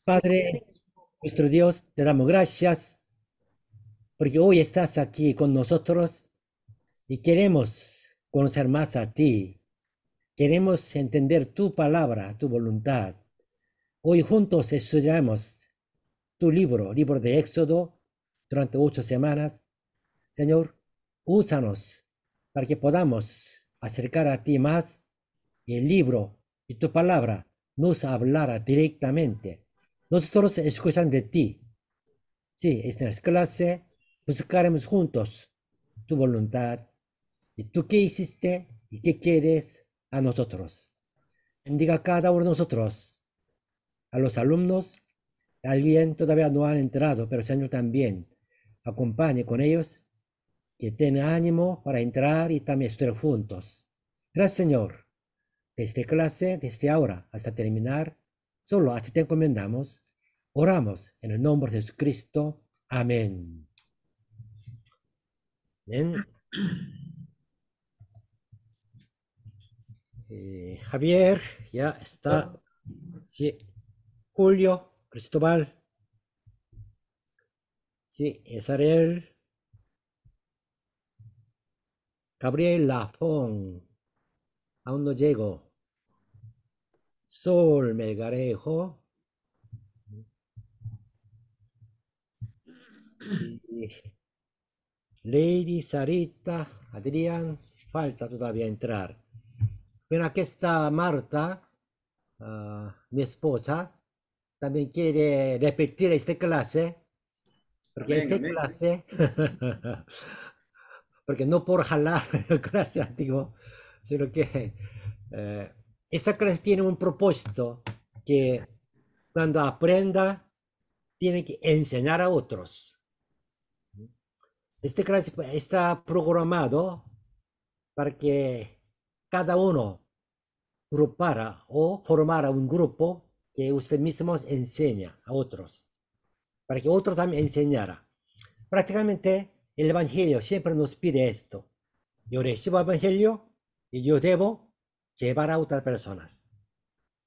Padre, nuestro Dios, te damos gracias porque hoy estás aquí con nosotros y queremos conocer más a ti. Queremos entender tu palabra, tu voluntad. Hoy juntos estudiaremos tu libro de Éxodo, durante 8 semanas. Señor, úsanos para que podamos acercar a ti más y el libro y tu palabra nos hablará directamente. Nosotros escuchan de ti. Sí, esta es clase, buscaremos juntos tu voluntad y tú qué hiciste y qué quieres a nosotros. Bendiga a cada uno de nosotros, a los alumnos, alguien todavía no han entrado, pero el Señor también acompañe con ellos, que tengan ánimo para entrar y también estudiar juntos. Gracias, Señor. Desde clase, desde ahora hasta terminar, solo a ti te encomendamos. Oramos en el nombre de Jesucristo. Amén. Bien. Javier, ya está. Sí. Julio, Cristóbal. Sí, Israel. Gabriel Lafón. Aún no llego. Sol Melgarejo. Y Lady Sarita. Adrián. Falta todavía entrar. Pero aquí está Marta, mi esposa. También quiere repetir esta clase. Porque Amén, esta amén. clase, porque no por jalar clase antiguo, sino que eh, esta clase tiene un propósito que cuando aprenda tiene que enseñar a otros. Este clase está programado para que cada uno grupara o formara un grupo que usted mismo enseña a otros, para que otro también enseñara. Prácticamente el Evangelio siempre nos pide esto. Yo recibo el Evangelio y yo debo llevar a otras personas.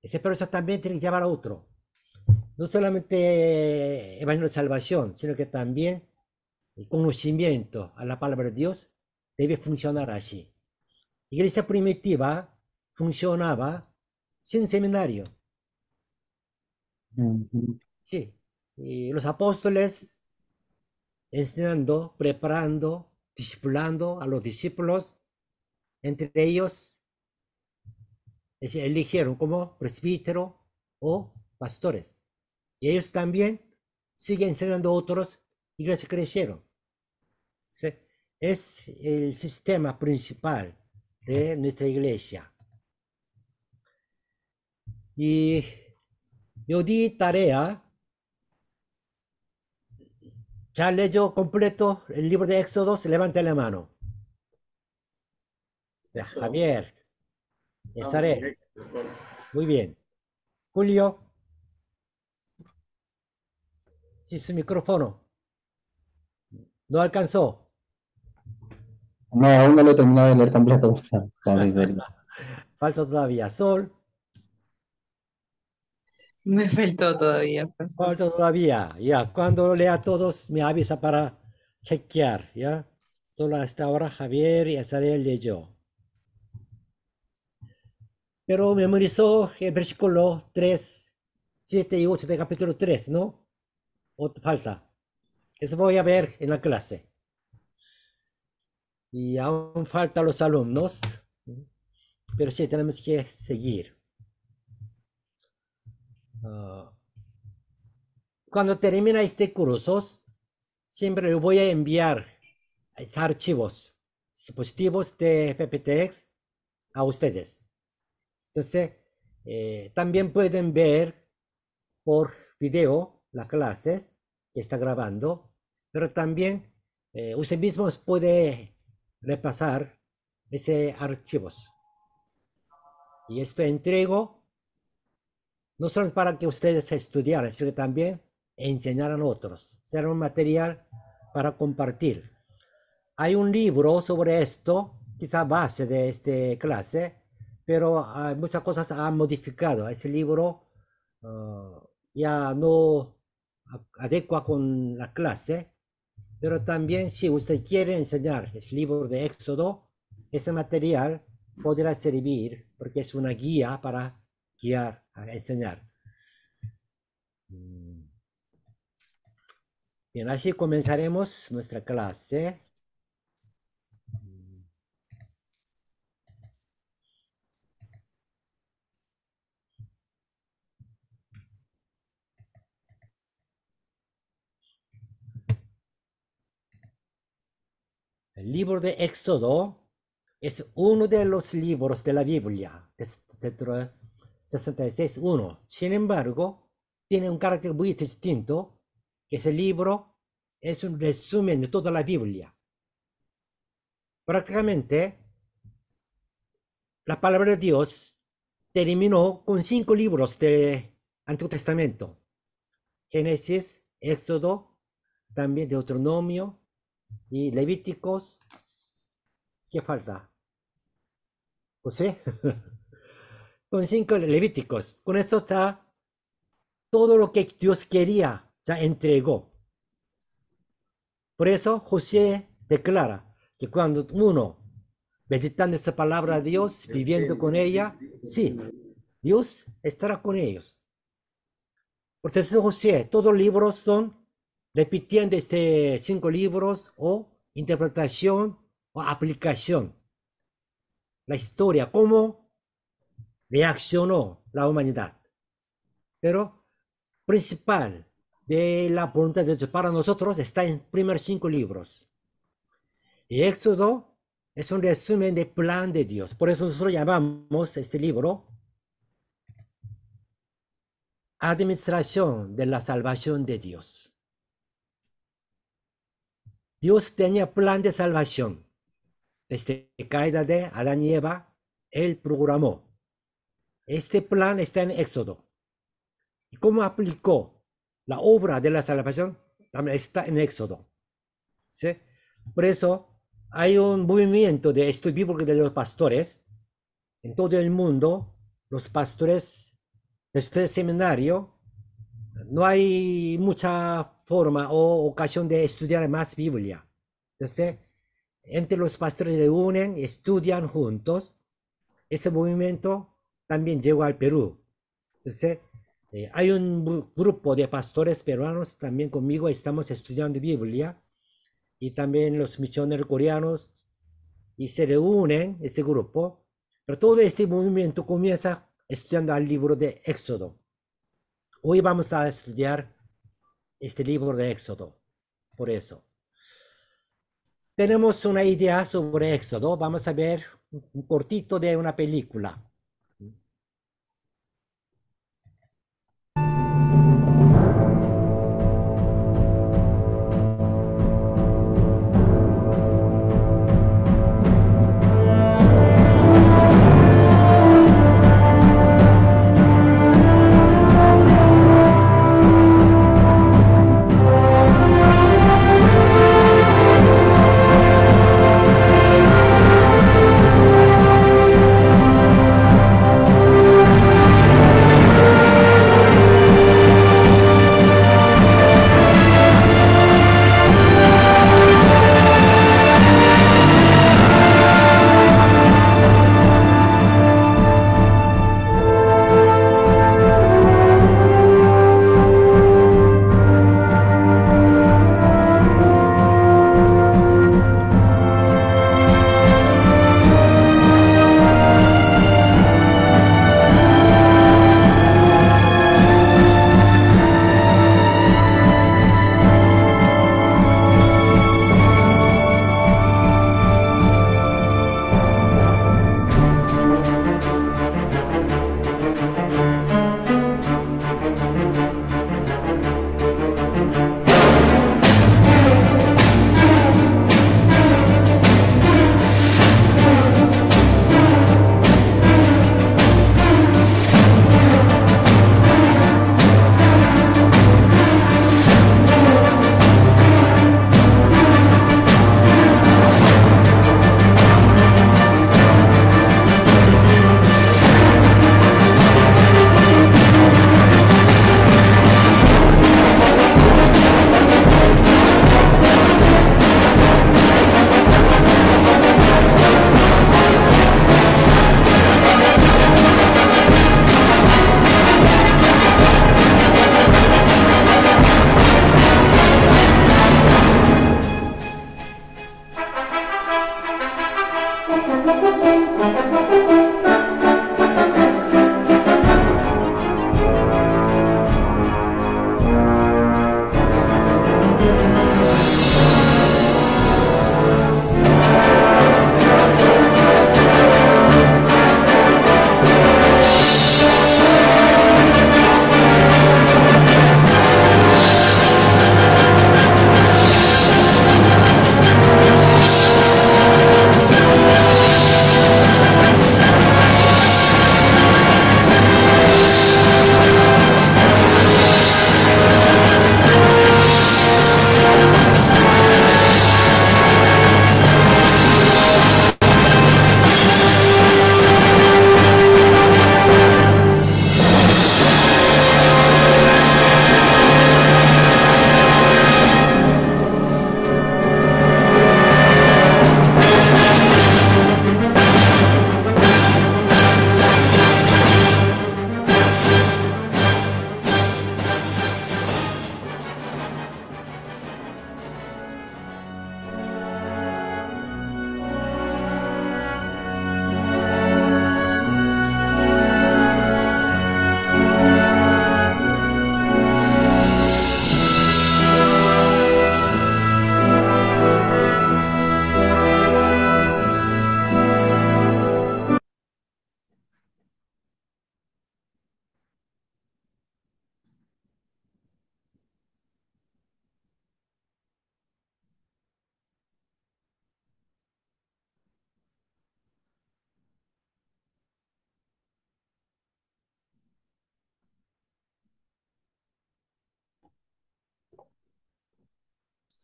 Esa persona también tiene que llevar a otro. No solamente Evangelio de salvación, sino que también el conocimiento a la palabra de Dios debe funcionar así. La iglesia primitiva funcionaba sin seminario. Ujú. Sí. Y los apóstoles enseñando, preparando, discipulando a los discípulos. Entre ellos eligieron como presbítero o pastores. Y ellos también siguen enseñando a otros y les crecieron. ¿Sí? Es el sistema principal de nuestra iglesia. Y yo di tarea, ya leyó completo el libro de Éxodo, se levanta la mano. Éxodo. Javier, Vamos en estaré. Éxodo. Muy bien. Julio, si su micrófono no alcanzó. No, aún no lo he terminado de leer completo, como dice él. Falta todavía. Sol, Me faltó todavía, profesor. falta todavía. Ya, cuando lea todos me avisa para chequear. Ya, solo hasta ahora Javier y Azariel leyó. Pero memorizó el versículo 3, 7 y 8 de capítulo 3, ¿no? O falta. Eso voy a ver en la clase. Y aún faltan los alumnos, pero sí tenemos que seguir. Ah, cuando termina este curso, siempre le voy a enviar archivos dispositivos de PPTX a ustedes. Entonces, también pueden ver por video las clases que está grabando, pero también usted mismo puede repasar ese archivos. Y esto entrego no solo para que ustedes estudiaran, sino que también enseñaran a otros. Será un material para compartir. Hay un libro sobre esto, quizá base de esta clase, pero muchas cosas han modificado. Ese libro ya no adecua con la clase, pero también si usted quiere enseñar el libro de Éxodo, ese material podrá servir porque es una guía para guiar, a enseñar. Bien, así comenzaremos nuestra clase. El libro de Éxodo es uno de los libros de la Biblia, dentro de 66.1. Sin embargo, tiene un carácter muy distinto, que ese libro es un resumen de toda la Biblia. Prácticamente, la palabra de Dios terminó con 5 libros del Antiguo Testamento. Génesis, Éxodo, también Deuteronomio y Levíticos. ¿Qué falta? José. Con 5 Levíticos. Con esto está todo lo que Dios quería, ya entregó. Por eso José declara que cuando uno meditando esa palabra de Dios, viviendo con ella, sí, Dios estará con ellos. Por eso José, todos los libros son repitiendo 5 libros o interpretación o aplicación. La historia, cómo reaccionó la humanidad. Pero principal de la voluntad de Dios para nosotros está en primeros 5 libros. Y Éxodo es un resumen del plan de Dios. Por eso nosotros llamamos este libro Administración de la Salvación de Dios. Dios tenía plan de salvación. Desde la caída de Adán y Eva, Él programó. Este plan está en Éxodo. ¿Y cómo aplicó la obra de la salvación? También está en Éxodo. ¿Sí? Por eso hay un movimiento de estudio bíblico de los pastores. En todo el mundo, los pastores, después del seminario, no hay mucha forma o ocasión de estudiar más Biblia. Entonces, entre los pastores se reúnen y estudian juntos. Ese movimiento también llegó al Perú. Entonces, hay un grupo de pastores peruanos también conmigo, estamos estudiando Biblia, y también los misioneros coreanos, y se reúnen ese grupo, pero todo este movimiento comienza estudiando el libro de Éxodo. Hoy vamos a estudiar este libro de Éxodo, por eso. Tenemos una idea sobre Éxodo, vamos a ver un cortito de una película.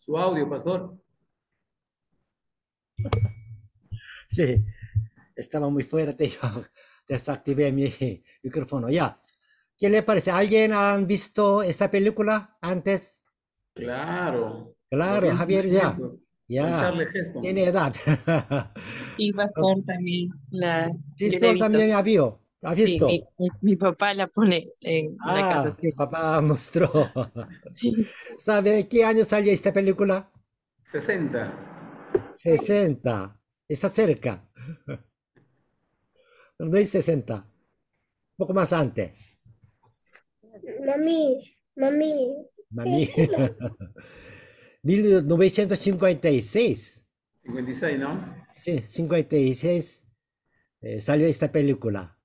Su audio, pastor. Sí, estaba muy fuerte. Yo desactivé mi micrófono. Ya. ¿Qué le parece? ¿Alguien ha visto esa película antes? Claro, los Claro, bien Javier ya. sangrientos, con Ya. Charles Heston. Tiene edad. Y Los- pastor también, yo la he Jason visto. también ha Sí, visto. mi papá la pone en la casa. Ah, mi papá mostró. Sí, ¿Sabe qué año salió esta película? 60. 60. Está cerca. No es 60. Un poco más antes. Mami, Mami. ¿qué color? 1956. 56, ¿no? Sí, 56 salió esta película.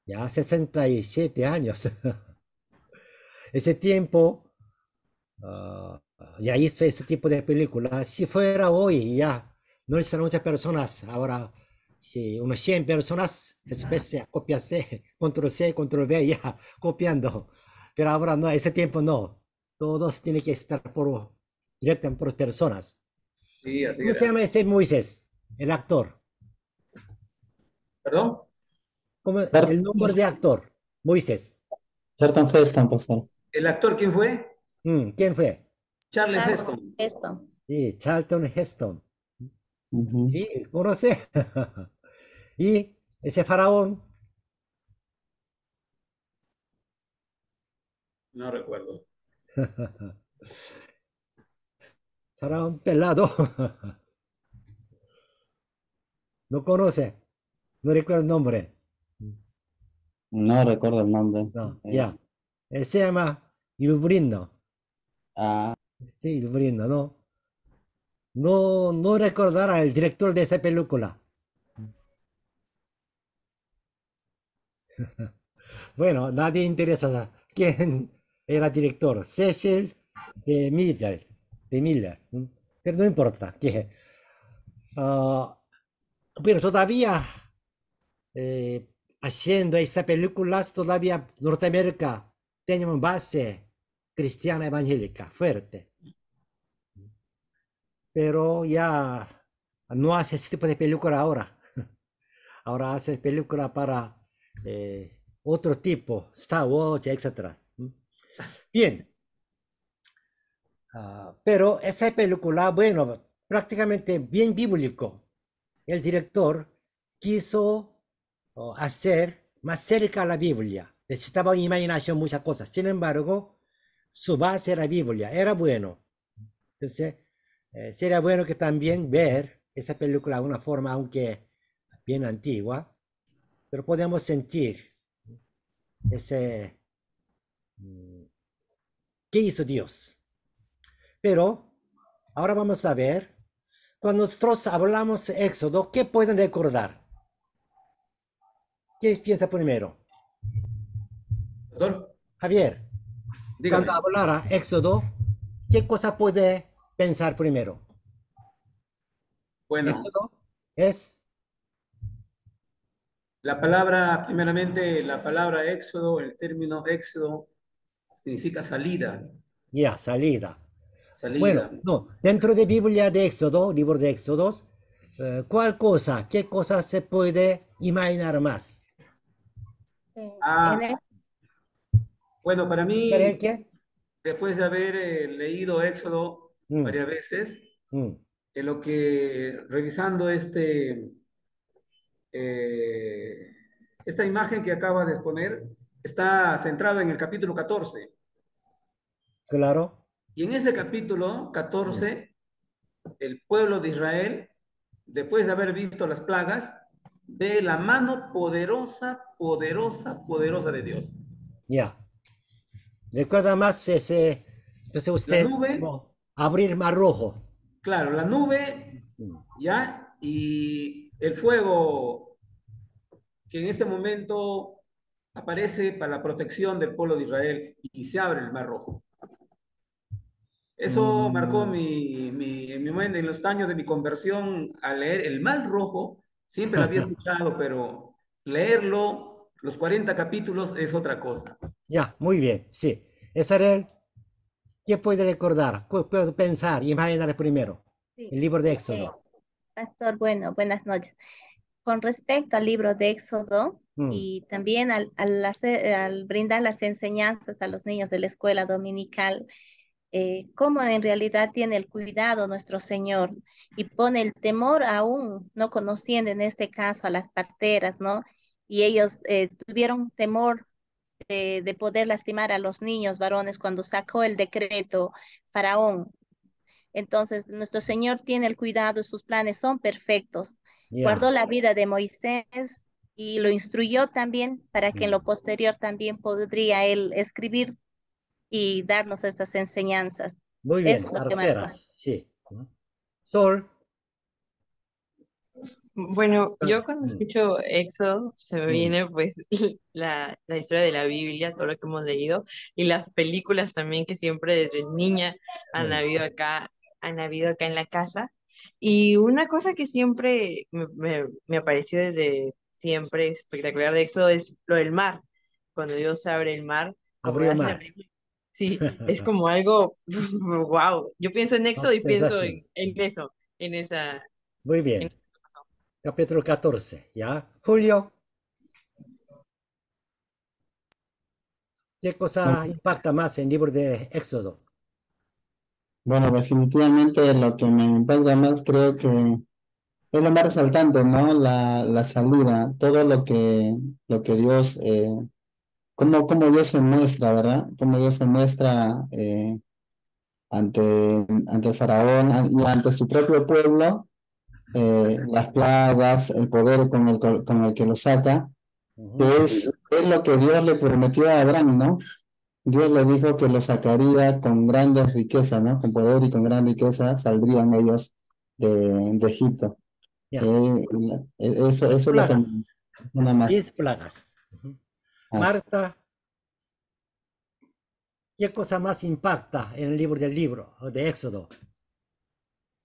Ya 67 años. Ese tiempo ya hizo ese tipo de película. Si fuera hoy, ya no están muchas personas. Ahora, si unos 100 personas, después ya copia C, control V, ya copiando. Pero ahora no, ese tiempo no. Todos tienen que estar directamente por personas. Sí, así ¿Cómo se era. llama ese Moisés? El actor. ¿Perdón? ¿Cómo, el nombre Charlton de actor? Moisés. Charlton Heston, pastor. ¿El actor quién fue? ¿Quién fue? Charles Claro, Heston. esto. Sí, Charlton Heston. Ujú. Sí, conoce. Y ese faraón, No recuerdo. faraón pelado, no conoce, no recuerda el nombre. No recuerdo el nombre. No, Eh, ya. Él se llama Yubrino. ah, Sí, Yubrino, no. No, no recordará el director de esa película. Bueno, nadie interesa quién era director. Cecil de Miller. Pero no importa. Ah, pero todavía eh, haciendo estas películas, todavía Norteamérica tiene una base cristiana evangélica fuerte, pero ya no hace ese tipo de película ahora. Ahora hace película para otro tipo, Star Wars, etcétera. Bien, pero esa película, bueno, prácticamente bien bíblico. El director quiso hacer más cerca a la Biblia. Necesitaba imaginación, muchas cosas. Sin embargo, su base era Biblia, era bueno. Entonces, sería bueno que también ver esa película de una forma, aunque bien antigua, pero podemos sentir ese, mm, ¿qué hizo Dios? Pero ahora vamos a ver, cuando nosotros hablamos de Éxodo, ¿qué pueden recordar? ¿Qué piensa primero? Pastor, Javier, cuando dígame. hablara Éxodo, ¿qué cosa puede pensar primero? Bueno, Éxodo es la palabra, primeramente, la palabra éxodo, el término éxodo, significa salida. ya salida. Bueno, Salida. no, dentro de Biblia de Éxodo, libro de Éxodos, ¿cuál cosa, qué cosa se puede imaginar más? Ah, En el- bueno, para ¿Será el mí, qué? después de haber leído Éxodo Mm, varias veces, mm, en lo que revisando eh, esta imagen que acaba de exponer, está centrado en el capítulo 14. claro. Y en ese capítulo Mm, 14, el pueblo de Israel, después de haber visto las plagas, ve la mano poderosa, poderosa, poderosa de Dios. ya. Recuerda más ese, entonces La usted, nube, como abrir mar rojo. claro, la nube, Mm, ¿ya? Y el fuego que en ese momento aparece para la protección del pueblo de Israel y se abre el mar rojo. Eso marcó mm, en mi momento, en los años de mi conversión, al leer el mar rojo, siempre lo había escuchado, pero leerlo, los 40 capítulos, es otra cosa. ya, muy bien, sí. Ese era el ¿Qué puede recordar? ¿Qué puede pensar? Imaginar primero. Sí. El libro de Éxodo. Pastor, bueno, buenas noches. Con respecto al libro de Éxodo Mm, y también al brindar las enseñanzas a los niños de la escuela dominical, cómo en realidad tiene el cuidado nuestro Señor y pone el temor aún, no conociendo en este caso a las parteras, ¿no? Y ellos tuvieron temor de poder lastimar a los niños varones cuando sacó el decreto Faraón. Entonces, nuestro Señor tiene el cuidado y sus planes son perfectos. ya. Guardó la vida de Moisés y lo instruyó también para que en Mm. lo posterior también podría él escribir y darnos estas enseñanzas. Muy Es bien, lo que marcó. parteras, sí. Sol. Bueno, yo cuando Mm, escucho Éxodo se me mm, viene pues la historia de la Biblia, todo lo que hemos leído, y las películas también que siempre desde niña han mm. habido acá, han habido acá en la casa. Y una cosa que siempre me pareció desde siempre espectacular de Éxodo es lo del mar. Cuando Dios abre el mar, como Abrió hace la mar. película. Sí, es como algo, wow. Yo pienso en Éxodo y pienso Observación. en eso, en esa, Muy en bien. esa cosa. Capítulo 14, ¿ya? Julio, ¿qué cosa impacta más en el libro de Éxodo? Bueno, definitivamente lo que me impacta más creo que es lo más resaltante, ¿no? La salida, todo lo que Dios, cómo Dios se muestra, ¿verdad? Cómo Dios se muestra ante el faraón y ante su propio pueblo, las plagas, el poder con el que lo saca, Ujú. que es lo que Dios le prometió a Abraham, ¿no? Dios le dijo que lo sacaría con grandes riquezas, ¿no? Con poder y con gran riqueza saldrían ellos de Egipto. Ya. Las Eso es lo que plagas. una más. 10 plagas. Ujú. Así. Marta, ¿qué cosa más impacta en el libro de Éxodo?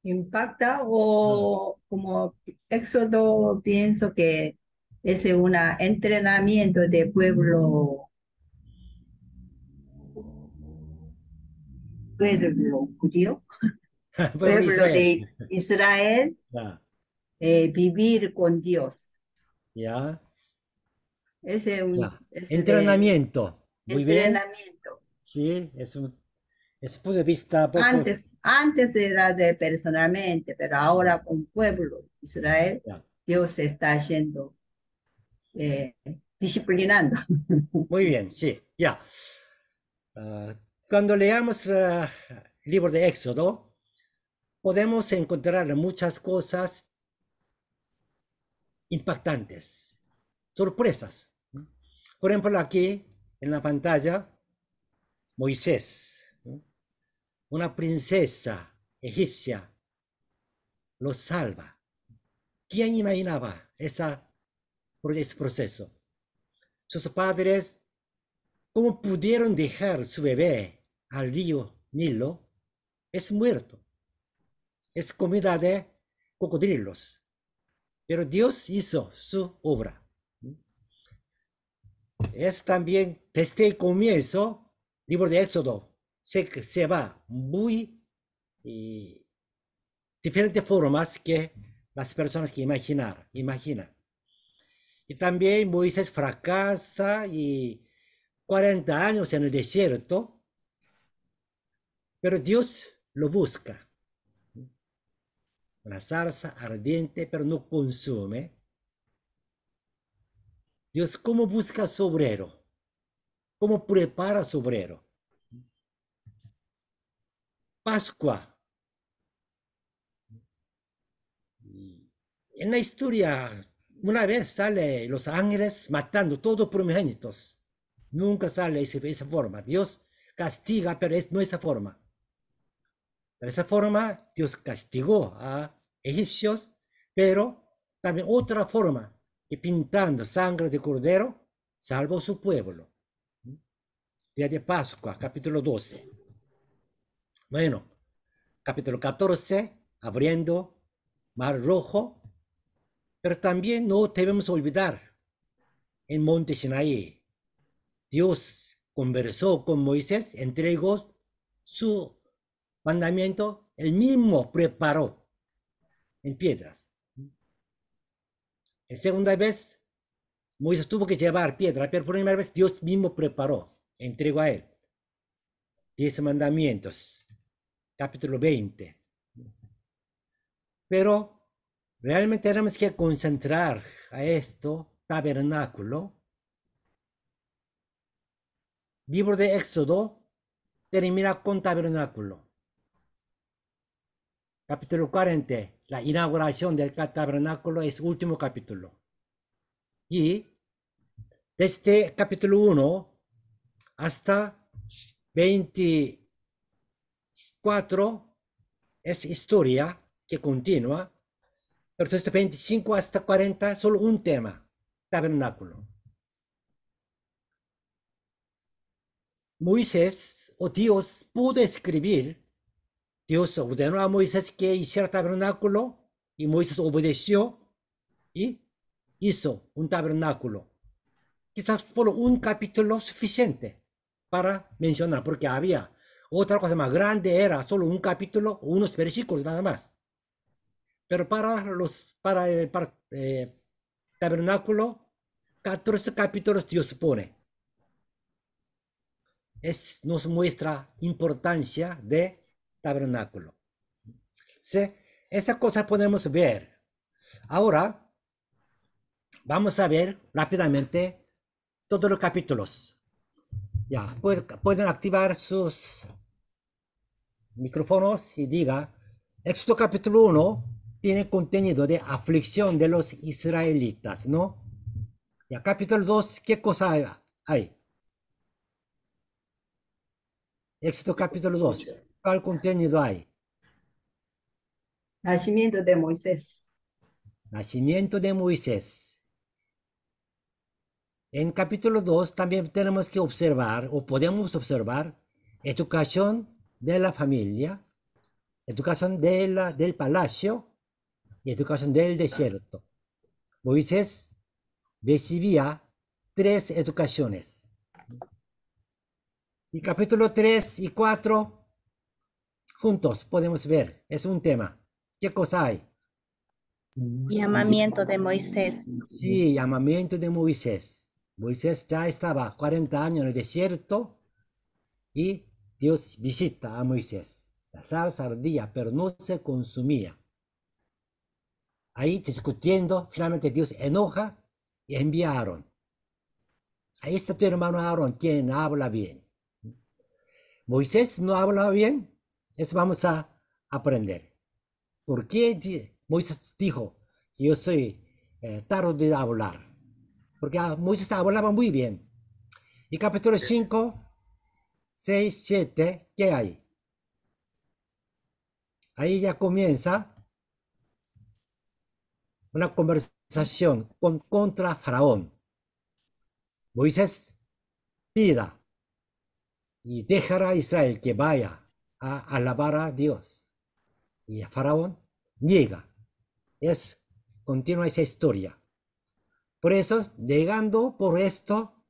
Impacta Mm. o como Éxodo pienso que es un entrenamiento de pueblo judío, Pueblo de pueblo Israel. de Israel, Ya. vivir con Dios. Ya. Un Ya. ese de Entrenamiento. Muy bien. entrenamiento. Sí, es un punto de vista poco. Antes era de personalmente, pero Mm, ahora con pueblo de Israel, ya. Dios se está yendo, eh, disciplinando. Muy bien, sí, ya. Ah, cuando leamos el libro de Éxodo, podemos encontrar muchas cosas impactantes, sorpresas. Por ejemplo, aquí en la pantalla, Moisés, ¿no? Una princesa egipcia, lo salva. ¿Quién imaginaba ese proceso? Sus padres, ¿cómo pudieron dejar su bebé al río Nilo? Es muerto, es comida de cocodrilos. Pero Dios hizo su obra. Es también desde el comienzo, libro de Éxodo, se va muy eh, diferentes formas que las personas que imaginan. Y también Moisés fracasa y 40 años en el desierto, pero Dios lo busca. Una zarza ardiente, pero no consume. Dios, ¿cómo busca su obrero? ¿Cómo prepara su obrero? Pascua. En la historia, una vez sale los ángeles matando todos primogénitos. Nunca sale esa forma. Dios castiga, pero no esa forma. De esa forma, Dios castigó a egipcios, pero también otra forma, que pintando sangre de cordero, salvó su pueblo. Día de Pascua, capítulo 12. Bueno, capítulo 14, abriendo Mar Rojo, pero también no debemos olvidar en Monte Sinaí. Dios conversó con Moisés, entregó su mandamiento, él mismo preparó en piedras. La segunda vez, Moisés tuvo que llevar piedra, pero por primera vez Dios mismo preparó, entregó a él 10 mandamientos, capítulo 20. Pero realmente tenemos que concentrar a esto, tabernáculo. Libro de Éxodo termina con tabernáculo. Capítulo 40, la inauguración del tabernáculo es el último capítulo. Y desde capítulo 1 hasta 24 es historia que continúa, pero desde 25 hasta 40 solo un tema, tabernáculo. Moisés o Dios pudo escribir, Dios ordenó a Moisés que hiciera tabernáculo y Moisés obedeció y hizo un tabernáculo. Quizás por un capítulo suficiente para mencionar, porque había otra cosa más grande, era solo un capítulo o unos versículos nada más. Pero para el tabernáculo, 14 capítulos Dios pone. Nos muestra importancia de tabernáculo. ¿Sí? Esa cosa podemos ver. Ahora, vamos a ver rápidamente todos los capítulos. Ya, pueden activar sus micrófonos y diga, Éxodo capítulo 1 tiene contenido de aflicción de los israelitas, ¿no? Ya, capítulo 2, ¿qué cosa hay? Éxodo capítulo 2, ¿cuál contenido hay? Nacimiento de Moisés. Nacimiento de Moisés. En capítulo 2 también tenemos que observar, o podemos observar, educación de la familia, educación del palacio y educación del desierto. Moisés recibía 3 educaciones. Y capítulo 3 y 4 juntos podemos ver, es un tema. ¿Qué cosa hay? Llamamiento de Moisés. Sí, llamamiento de Moisés. Moisés ya estaba 40 años en el desierto y Dios visita a Moisés. La salsa ardía, pero no se consumía. Ahí discutiendo, finalmente Dios enoja y envía a Aarón. Ahí está tu hermano Aarón, quien habla bien. Moisés no habla bien, eso vamos a aprender. ¿Por qué Moisés dijo que yo soy tardo de hablar? Porque Moisés hablaba muy bien. Y capítulo 5, 6, 7, ¿qué hay? Ahí ya comienza una conversación contra Faraón. Moisés pida y dejará a Israel que vaya a alabar a Dios. Y Faraón niega. Continúa esa historia. Por eso, llegando por esto,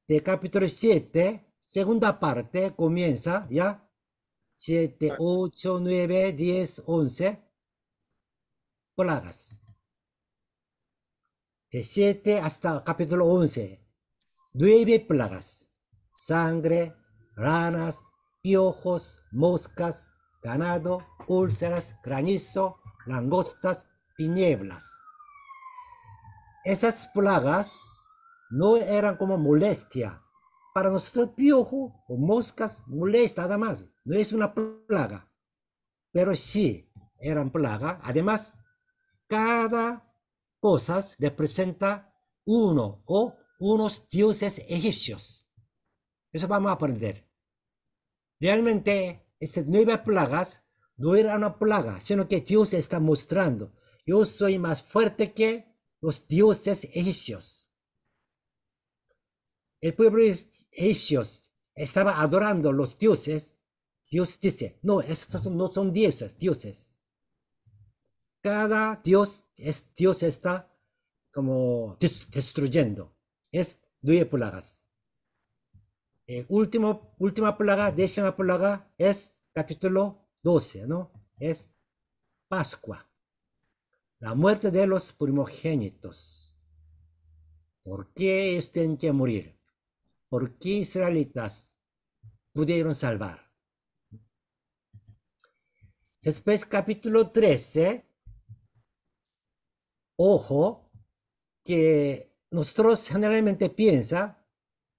de capítulo 7, segunda parte, comienza ya 7, 8, 9, 10, 11 plagas. De 7 hasta capítulo 11, 9 plagas. Sangre, ranas, piojos, moscas, ganado, úlceras, granizo, langostas, tinieblas. Esas plagas no eran como molestia. Para nosotros piojo o moscas molesta nada más. No es una plaga. Pero sí eran plaga. Además, cada cosa representa uno o unos dioses egipcios. Eso vamos a aprender. Realmente, estas 9 plagas no eran una plaga, sino que Dios está mostrando. Yo soy más fuerte que los dioses egipcios. El pueblo egipcio estaba adorando los dioses. Dios dice, no, estos no son dioses. Cada Dios está como destruyendo. Es 9 plagas. Última plaga, décima plaga, es capítulo 12, ¿no? Es Pascua, la muerte de los primogénitos. ¿Por qué ellos tienen que morir? ¿Por qué israelitas pudieron salvar? Después, capítulo 13, ojo, que nosotros generalmente piensa,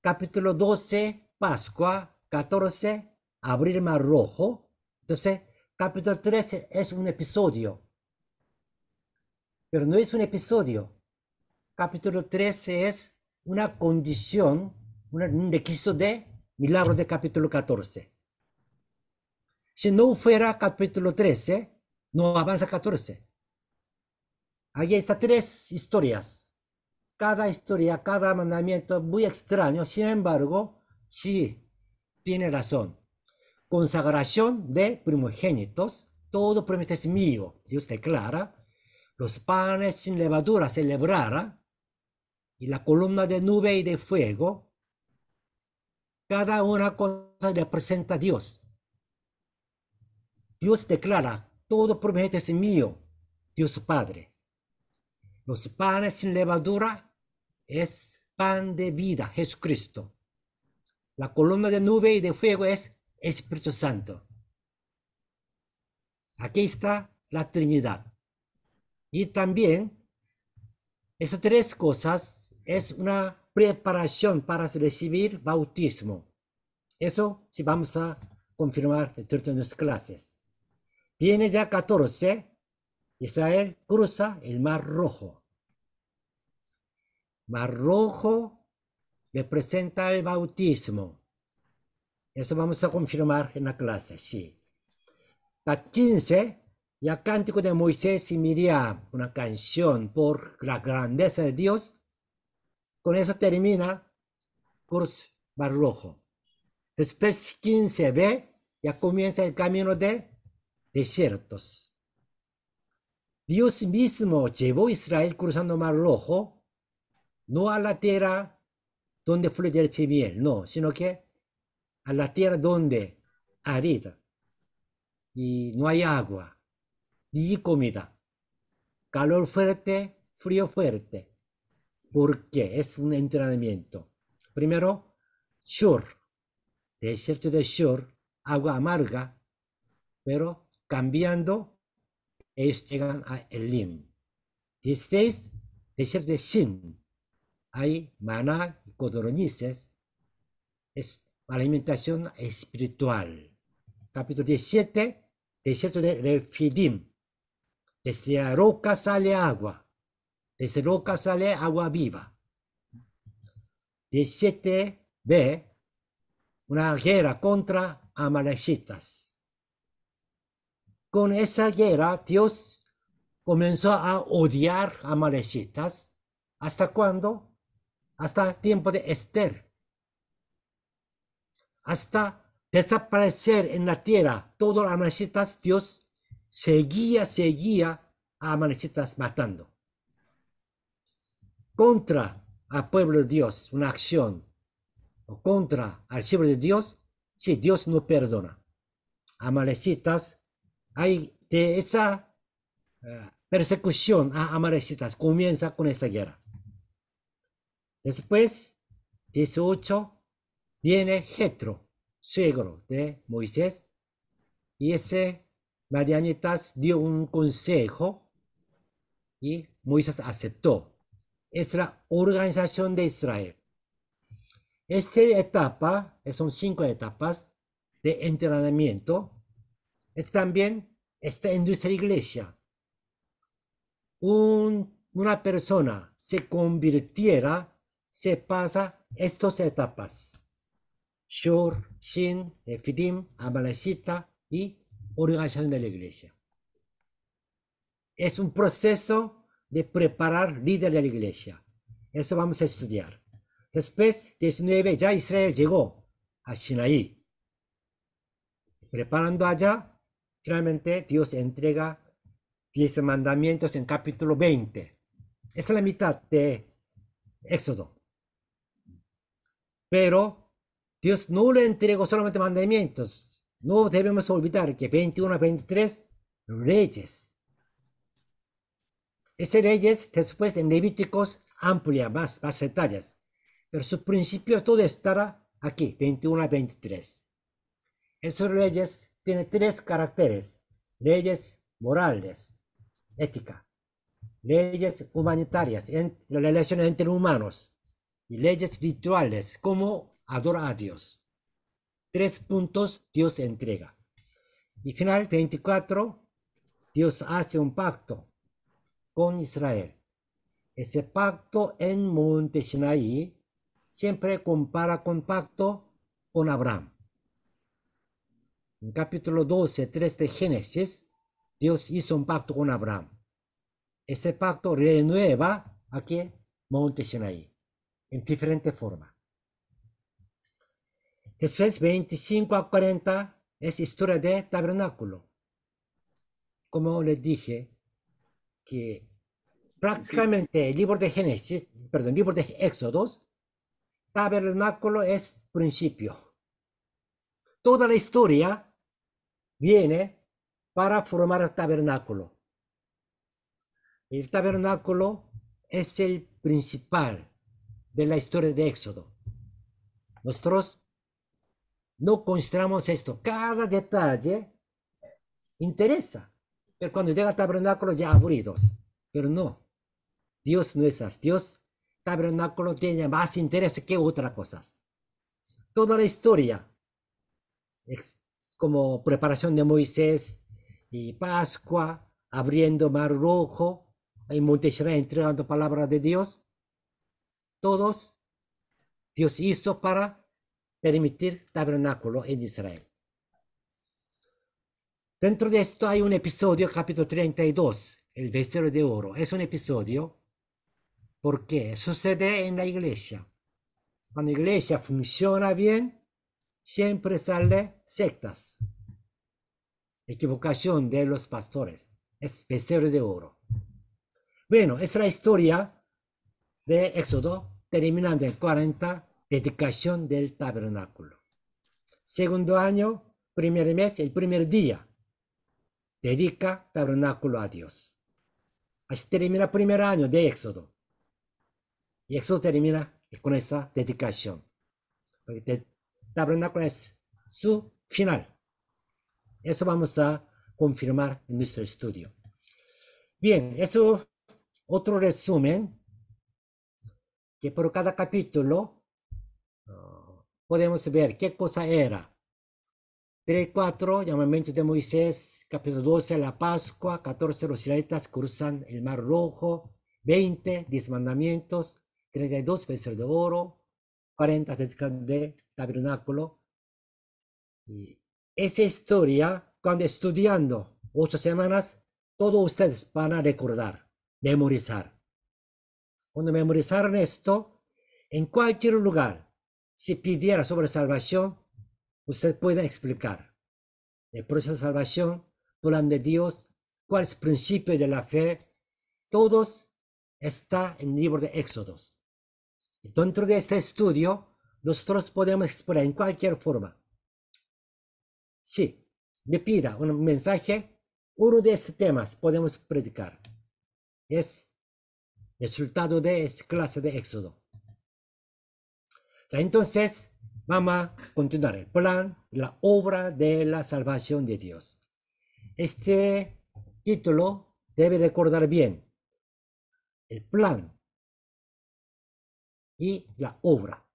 capítulo 12, Pascua, 14, abrir mar rojo. Entonces, capítulo 13 es un episodio, pero no es un episodio. Capítulo 13 es una condición, un requisito de milagro de capítulo 14. Si no fuera capítulo 13, no avanza 14. Ahí están tres historias. Cada historia, cada mandamiento muy extraño. Sin embargo, sí, tiene razón. Consagración de primogénitos. Todo primogénito es mío. Dios declara. Los panes sin levadura celebrará. Y la columna de nube y de fuego. Cada una cosa representa a Dios. Dios declara, todo primogénito es mío. Dios Padre. Los panes sin levadura es pan de vida, Jesucristo. La columna de nube y de fuego es Espíritu Santo. Aquí está la Trinidad. Y también, esas tres cosas es una preparación para recibir bautismo. Eso sí vamos a confirmar dentro de nuestras clases. Viene ya 14, Israel cruza el Mar Rojo. Mar Rojo representa el bautismo. Eso vamos a confirmar en la clase, sí. La 15, ya Cántico de Moisés y Miriam, una canción por la grandeza de Dios. Con eso termina Cruz Mar Rojo. Después 15b, ya comienza el camino de desiertos. Dios mismo llevó a Israel cruzando Mar Rojo, no a la tierra donde fluye leche y miel, no, sino que a la tierra donde arida y no hay agua, ni comida, calor fuerte, frío fuerte. ¿Por qué? Es un entrenamiento. Primero, Shur, desierto de Shur, agua amarga, pero cambiando, ellos llegan a Elim. 16, desierto de Shin, hay maná y codornices, es alimentación espiritual. Capítulo 17, desierto de Refidim. Desde la roca sale agua. Desde la roca sale agua viva. 17b, una guerra contra amalecitas. Con esa guerra, Dios comenzó a odiar a amalecitas. ¿Hasta cuándo? Hasta el tiempo de Esther. Hasta desaparecer en la tierra todos los amalecitas, Dios seguía a amalecitas matando. Contra al pueblo de Dios, una acción, o contra al siervo de Dios, sí, Dios no perdona. Amalecitas, hay de esa persecución a amalecitas, comienza con esa guerra. Después, 18, viene Jetro, suegro de Moisés, y ese Madianitas dio un consejo y Moisés aceptó. Es la organización de Israel. Esta etapa, son 5 etapas de entrenamiento. Es también esta industria iglesia. Una persona se convirtiera, se pasa estas etapas. Shur, Shin, Refidim, Amalecita y organización de la iglesia. Es un proceso de preparar líder de la iglesia. Eso vamos a estudiar. Después, 19, ya Israel llegó a Sinaí. Preparando allá, finalmente Dios entrega 10 mandamientos en capítulo 20. Esa es la mitad de Éxodo. Pero Dios no le entregó solamente mandamientos. No debemos olvidar que 21 a 23, reyes. Ese reyes, después en Levíticos, amplia más detalles. Pero su principio todo estará aquí, 21 a 23. Esos reyes tienen tres caracteres. Leyes morales, ética. Leyes humanitarias, la relación entre humanos. Y leyes rituales, como adorar a Dios. 3 puntos Dios entrega. Y final 24, Dios hace un pacto con Israel. Ese pacto en Monte Sinaí siempre compara con pacto con Abraham. En capítulo 12, 3 de Génesis, Dios hizo un pacto con Abraham. Ese pacto renueva aquí Monte Sinaí en diferente forma. Después 25 a 40 es historia de tabernáculo. Como les dije, que prácticamente el libro de Génesis, perdón, el libro de Éxodos, tabernáculo es principio. Toda la historia viene para formar el tabernáculo. El tabernáculo es el principal de la historia de Éxodo. Nosotros no consideramos esto. Cada detalle interesa. Pero cuando llega al tabernáculo ya aburridos. Pero no. Dios no es así. Dios, tabernáculo, tiene más interés que otras cosas. Toda la historia es como preparación de Moisés y Pascua, abriendo Mar Rojo, en Monte Sinaí entregando palabra de Dios. Todos Dios hizo para permitir tabernáculo en Israel. Dentro de esto hay un episodio, capítulo 32, el becerro de oro. Es un episodio porque sucede en la iglesia. Cuando la iglesia funciona bien, siempre sale sectas. Equivocación de los pastores. Es becerro de oro. Bueno, es la historia de Éxodo, terminando en 40, dedicación del tabernáculo. Segundo año, primer mes, el primer día, dedica tabernáculo a Dios. Así termina el primer año de Éxodo. Y Éxodo termina con esa dedicación. Porque el tabernáculo es su final. Eso vamos a confirmar en nuestro estudio. Bien, eso otro resumen, que por cada capítulo podemos ver qué cosa era. 3, 4, llamamiento de Moisés, capítulo 12, la Pascua, 14, los israelitas cruzan el Mar Rojo, 20, 10 mandamientos, 32, becerro de oro, 40, de tabernáculo. Y esa historia, cuando estudiando 8 semanas, todos ustedes van a recordar, memorizar. Cuando memorizaron esto, en cualquier lugar, si pidiera sobre salvación, usted puede explicar el proceso de salvación, plan de Dios, cuál es el principio de la fe. Todos está en el libro de Éxodos. Dentro de este estudio, nosotros podemos explorar en cualquier forma. Si me pida un mensaje, uno de estos temas podemos predicar. Es resultado de esta clase de Éxodo. Entonces, vamos a continuar el plan, la obra de la salvación de Dios. Este título debe recordar bien el plan y la obra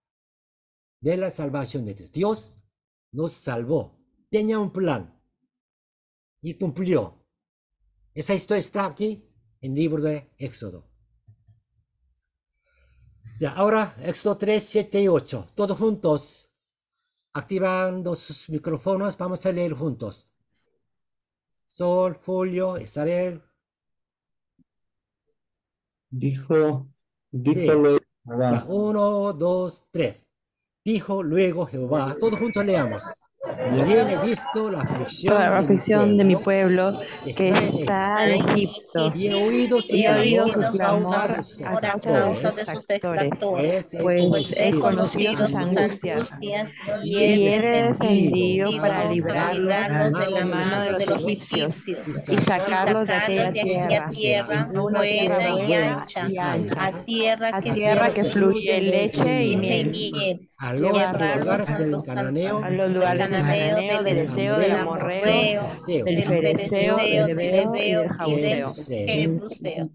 de la salvación de Dios. Dios nos salvó, tenía un plan y cumplió. Esa historia está aquí en el libro de Éxodo. Ya, ahora Éxodo 3, 7 y 8. Todos juntos, activando sus micrófonos, vamos a leer juntos. Sol, Julio, Israel. Dijo Sí. luego Ya, Jehová, 1, 2, 3. Dijo luego Jehová. Todos juntos leamos. Bien he visto la toda aflicción la de mi aflicción de mi pueblo pueblo que que está en está en Egipto, Egipto, y he oído su y he oído clamor su a causa clamor de sus a Ahora a causa de causa sus de sus exactores, exactores, pues he pues he conocido conocido conocido sus sus angustias, angustias y y he he y él es descendido descendido para para para librarlos de la librarlos librarlos mano de de de la los mano de mano los de los egipcios egipcios egipcios y y y sacarlos sacarlos de sacarlos aquella de aquella tierra, a tierra una buena tierra y buena ancha, y a ancha, tierra a que a tierra tierra que que fluye fluye fluye leche y leche y miel, miel, miel, a los llevarlos lugares a del los, a cananeo, los al lugares del cananeo, cananeo, del del eteo, del amorreo, del amorreo, amorreo, feseo, del del fereceo, del fereceo, del heveo y del heveo y del jabuseo. jebuseo. jebuseo.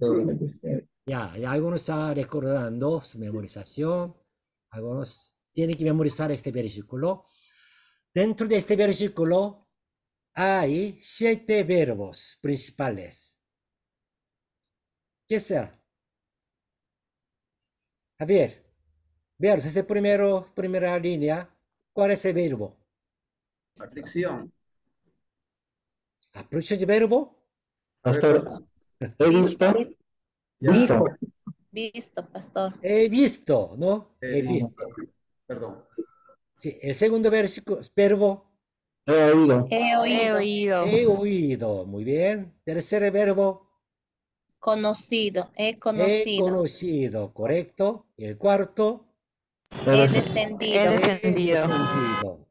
Ya algunos están recordando su memorización, algunos tienen que memorizar este versículo. Dentro de este versículo hay 7 verbos principales. ¿Qué será? A ver, desde primera línea, ¿cuál es el verbo? Aflicción. La producción de verbo, A ver, Pastor, he Visto, ya. visto. visto, pastor. he visto, ¿no? He Ajá. visto. Perdón. Sí, el segundo versículo, verbo, He oído. He He oído, oído, he oído. Muy bien. Tercer verbo, conocido, he he conocido, conocido, correcto. Y el cuarto, He he de he descendido, he descendido. descendido.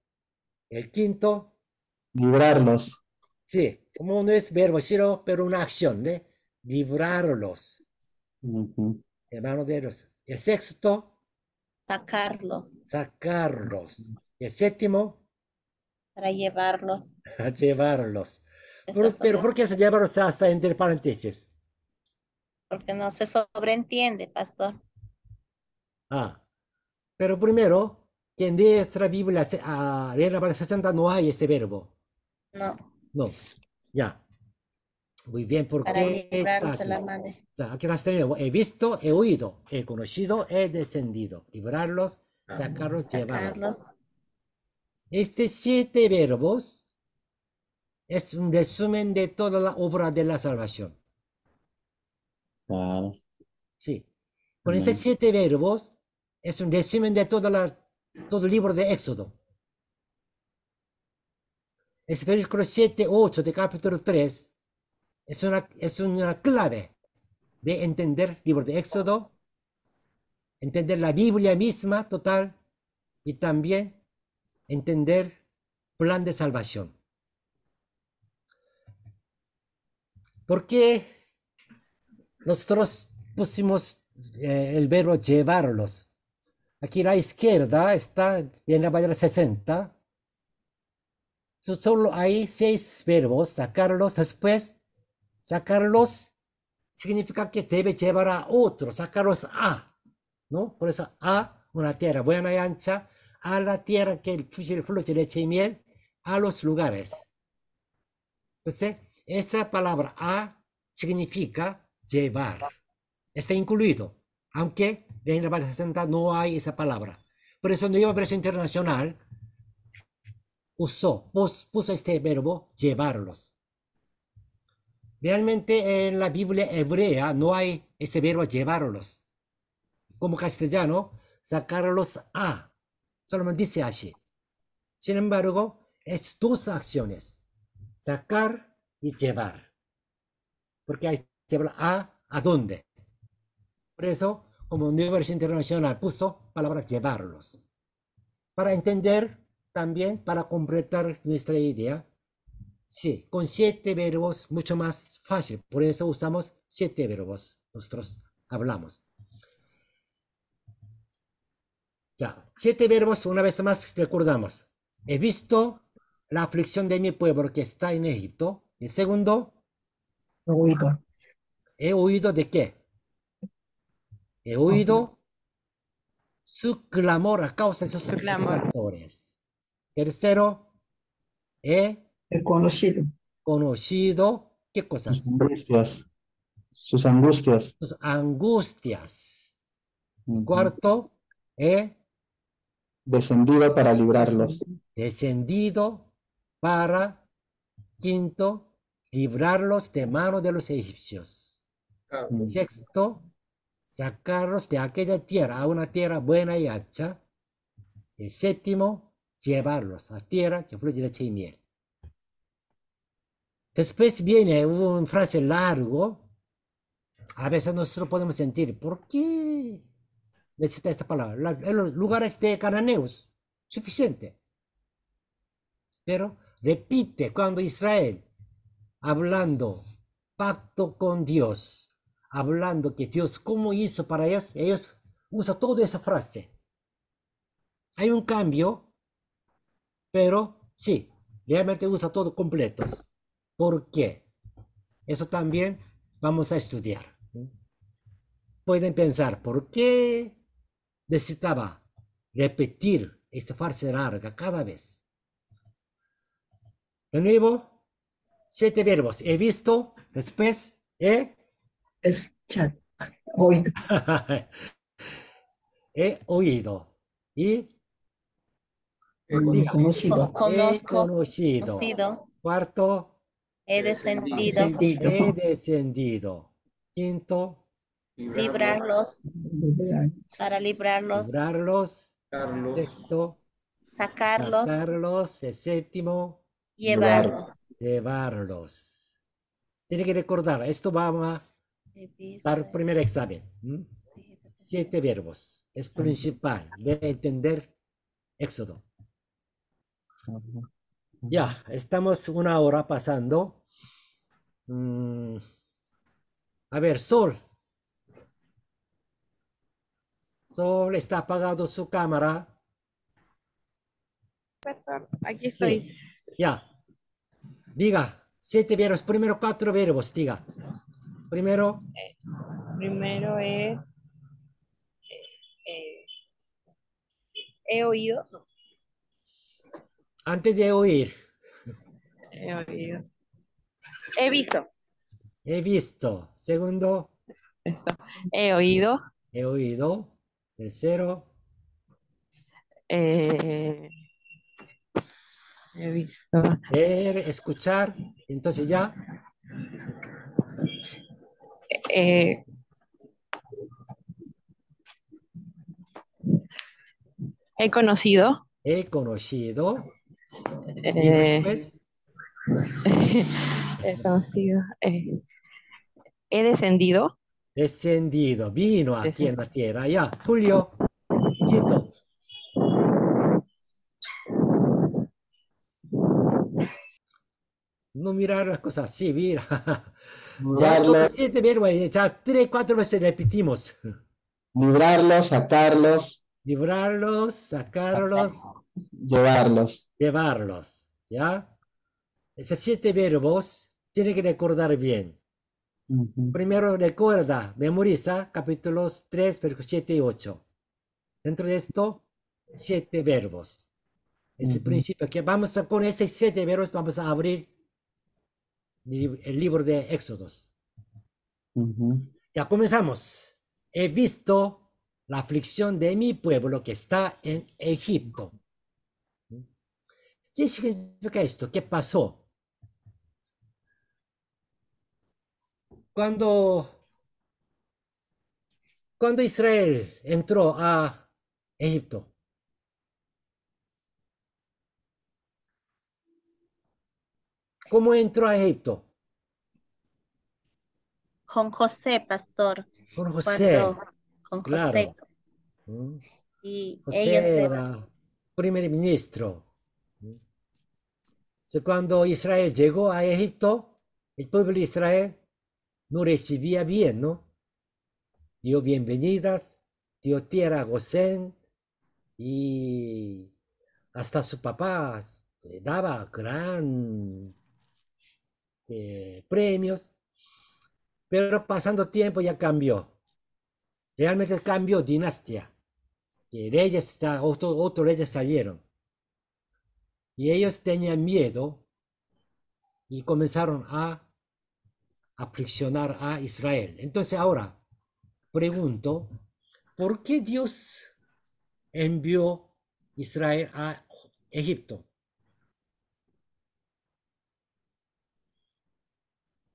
El quinto, librarlos. sí, como no es verbo, sino, pero una acción, ¿eh? Librarlos, Ujú. hermano de ellos. El sexto, sacarlos sacarlos. Y el séptimo, para llevarlos. llevarlos. Estas Pero otras ¿por qué se cosas, llevarlos hasta entre paréntesis? porque no se sobreentiende, pastor. Ah, pero primero, que en nuestra Biblia, Reina Valera 60, no hay ese verbo. No, No, ya. Muy bien, ¿por para qué está librarlos de aquí? la madre. O sea, aquí está teniendo, he visto, he oído, he conocido, he descendido. Librarlos, Ah, sacarlos, llevarlos. Sacarlos. Este 7 verbos es un resumen de toda la obra de la salvación. Claro. Sí. Con estos Amén. 7 verbos es un resumen de todo el libro de Éxodo. El versículo 7, 8 de capítulo 3 es una clave de entender el libro de Éxodo, entender la Biblia misma total y también entender plan de salvación. ¿Por qué nosotros pusimos el verbo llevarlos? Aquí a la izquierda está en la Valera 60. Solo hay 6 verbos, sacarlos después. Sacarlos significa que debe llevar a otro, sacarlos a, ¿no? Por eso a una tierra buena y ancha, a la tierra que fluye leche y miel, a los lugares. Entonces, esa palabra a significa llevar. Está incluido, aunque en la Valera 60 no hay esa palabra. Por eso, Nueva Versión Internacional puso este verbo llevarlos. Realmente en la Biblia hebrea no hay ese verbo llevarlos. Como castellano, sacarlos a. Solamente dice así. Sin embargo, es dos acciones. Sacar y llevar. Porque hay que llevar a dónde. Por eso, como Universo Internacional puso palabra llevarlos. Para entender también, para completar nuestra idea, sí, con 7 verbos mucho más fácil. Por eso usamos 7 verbos. Nosotros hablamos. Ya, 7 verbos, una vez más recordamos. He visto la aflicción de mi pueblo que está en Egipto. El segundo, Oído. he oído de qué. He Ok. oído su clamor a causa de sus su clamor. exactores. Tercero, he El conocido. conocido, ¿qué Sus cosas? angustias. Sus angustias. Sus angustias. Ujú. Cuarto, he Descendido para librarlos. descendido para, quinto, librarlos de mano de los egipcios. claro. Ujú. Sexto, sacarlos de aquella tierra a una tierra buena y ancha. El séptimo, llevarlos a tierra que fluye leche y miel. Después viene una frase largo. A veces nosotros podemos sentir, ¿por qué necesita esta palabra? En los lugares de cananeos, suficiente. Pero repite cuando Israel, hablando pacto con Dios, hablando que Dios cómo hizo para ellos usan toda esa frase. Hay un cambio, pero sí, realmente usa todo completos. ¿Por qué? Eso también vamos a estudiar. Pueden pensar, ¿por qué necesitaba repetir esta frase larga cada vez? De nuevo, 7 verbos. He visto, después Escuchar, oído, he oído. Y diga, conocido, he Conozco, conocido. conocido, Cuarto, he Descendido. descendido, sentido, he descendido. Quinto, librarlos, para librarlos, librarlos. Carlos, Sexto, sacarlos, sacarlos. El séptimo, llevarlos. llevarlos. Tiene que recordar, esto va a dar el primer examen. 7 verbos. Es principal. Debe entender Éxodo. Ya, estamos 1 hora pasando. A ver, Sol. Sol está apagado su cámara. Aquí estoy. Sí. Ya. Diga, 7 verbos. Primero 4 verbos, diga. Primero, Primero es eh, he oído. No, antes de oír, he oído. He visto. he visto. Segundo, Esto. He oído. he oído. Tercero, eh, he visto. ver, escuchar. Entonces ya, eh, he conocido. he conocido. Y eh, después, he conocido. He descendido. descendido. Vino aquí en la tierra. Ya, Julio. Quinto. No mirar las cosas así, mira. Ya son Librarlos, 7 verbos, ya 3, 4 veces repetimos. librarlos, sacarlos, Librarlos, sacarlos, llevarlos. llevarlos. ¿Ya? Esos 7 verbos tiene que recordar bien. Ujú, Primero recuerda, memoriza capítulos 3, versículos 7 y 8. Dentro de esto, 7 verbos. Es el ujú, principio que vamos a, con esos 7 verbos vamos a abrir el libro de Éxodos. ujú. Ya comenzamos. He visto la aflicción de mi pueblo que está en Egipto. ¿Qué significa esto? ¿Qué pasó? Cuando, cuando Israel entró a Egipto, ¿cómo entró a Egipto? Con José, pastor, Con cuando José, con José claro. ¿Mm? y ellos José era primer ministro. ¿Mm? Cuando Israel llegó a Egipto, el pueblo de Israel no recibía bien, ¿no? Dio bienvenidas, dio tierra a Gosén y hasta su papá le daba gran premios, pero pasando tiempo ya cambió. Realmente cambió dinastía, que reyes, otros reyes salieron y ellos tenían miedo y comenzaron a aprisionar a Israel. Entonces ahora pregunto, ¿por qué Dios envió Israel a Egipto?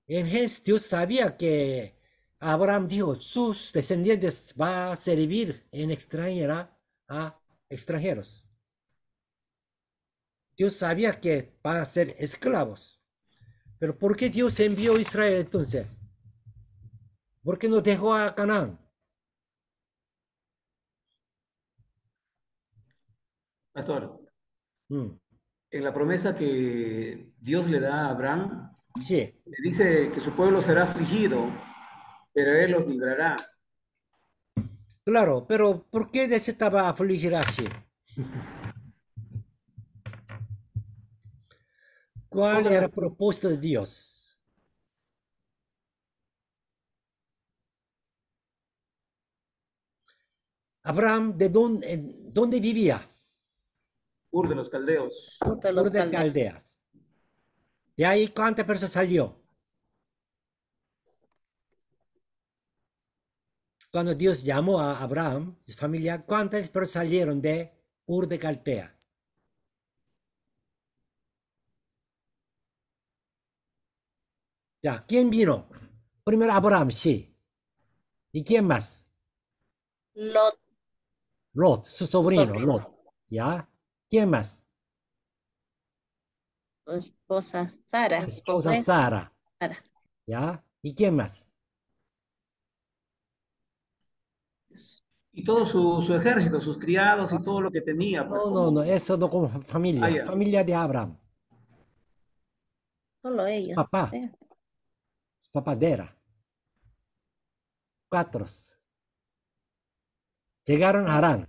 En Génesis Dios sabía que Abraham dijo, sus descendientes va a servir en extranjera a extranjeros. Dios sabía que van a ser esclavos. Pero ¿por qué Dios envió a Israel entonces? ¿Por qué no dejó a Canaán? Pastor, Mm, en la promesa que Dios le da a Abraham, sí, le dice que su pueblo será afligido, pero él los librará. claro, pero ¿por qué necesitaba afligir así? ¿Cuál Todas era las, el propósito de Dios? Abraham, ¿dónde vivía? Ur de los caldeos, Fruto de Ur los de caldeos. Caldeas. De ahí, ¿cuántas personas salió? Cuando Dios llamó a Abraham, su familia, ¿cuántas personas salieron de Ur de Caldea? Ya, ¿quién vino? Primero Abraham, sí. ¿Y quién más? Lot, Lot, su su sobrino, sobrino, Lot. ¿Ya? ¿Quién más? su esposa Sara, Esposa ¿no es? Sara. Sara. ¿Ya? ¿Y quién más? y todo su ejército, sus criados y todo lo que tenía, pues No, no, no, como, eso no como familia. ya. Familia de Abraham. Solo Su ellos. papá, Sí. su papadera. Cuatro. Llegaron a Harán.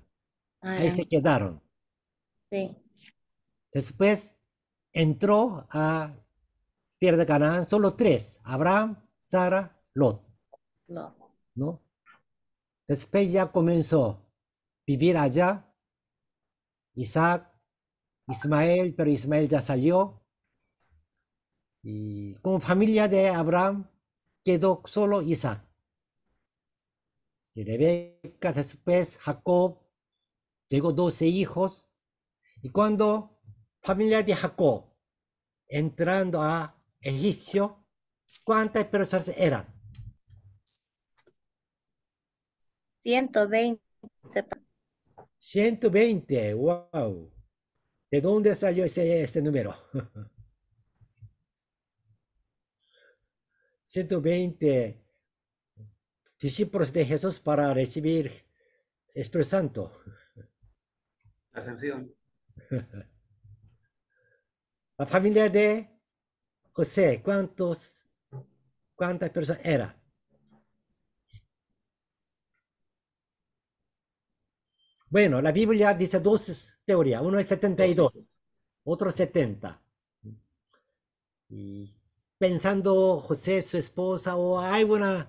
Ahí se Aram, quedaron. sí, Después entró a tierra de Canaán solo tres. Abraham, Sara, Lot. Lot. ¿No? Después ya comenzó a vivir allá. Isaac, Ismael, pero Ismael ya salió. Y como familia de Abraham quedó solo Isaac. Y Rebeca, después Jacob, llegó 12 hijos. Y cuando familia de Jacob entrando a Egipcio, ¿cuántas personas eran? 120. 120, wow. ¿De dónde salió ese número? 120 discípulos de Jesús para recibir Espíritu Santo. Ascensión. La familia de José, ¿cuántas personas era? Bueno, la Biblia dice dos teorías. Uno es 72, otro 70. Y pensando José, su esposa, o hay una